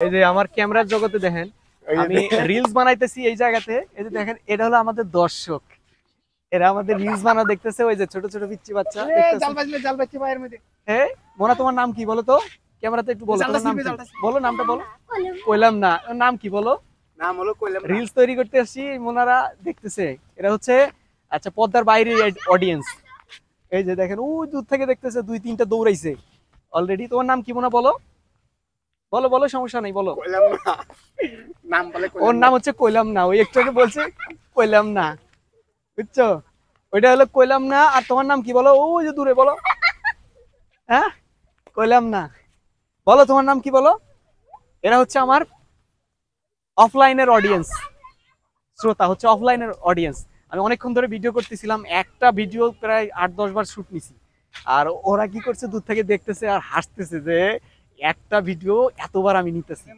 এই যে আমার ক্যামেরার জগতে দেখেন আমি রিলস বানাইতেছি এই জায়গাতে। এই যে দেখেন এটা হলো আমাদের দর্শক, এরা আমাদের রিলস বানা দেখতেছে। ওই যে ছোট ছোট পিচ্চি বাচ্চা হ্যাঁ। মোনা তোমার নাম কি বলো তো? ক্যামেরাতে একটু বলো তোমার নাম কি? বলো নামটা বলো। কইলাম না, নাম কি বলো? নাম হলো কইলাম না। রিলস তৈরি করতে আসছি, মোনারা দেখতেছে। এরা হচ্ছে আচ্ছা পর্দার বাইরে অডিয়েন্স। এই যে দেখেন ওই দূর থেকে দেখতেছে, দুই তিনটা দৌড়াইছে অলরেডি। তোমার নাম কি মোনা বলো? বলো বলো, সমস্যা নেই বলো। কইলাম না নাম বলে ওর নাম হচ্ছে কইলাম না, ওই একটু আগে বলছে কইলাম না, বুঝছো? ওইটা হলো কইলাম না। আর তোমার নাম কি বলো? ওই যে দূরে বলো। হ্যাঁ কইলাম না, বলো তোমার নাম কি বলো? এরা হচ্ছে আমার অফলাইনের অডিয়েন্স, শ্রোতা হচ্ছে অফলাইনের অডিয়েন্স। আমি অনেকক্ষণ ধরে ভিডিও করতেছিলাম, একটা ভিডিও প্রায় 8-10 বার শুট নিছি। আর ওরা কি করছে, দূর থেকে দেখতেছে আর হাসতেছে যে একটা ভিডিও এতবার আমি নিতেছি।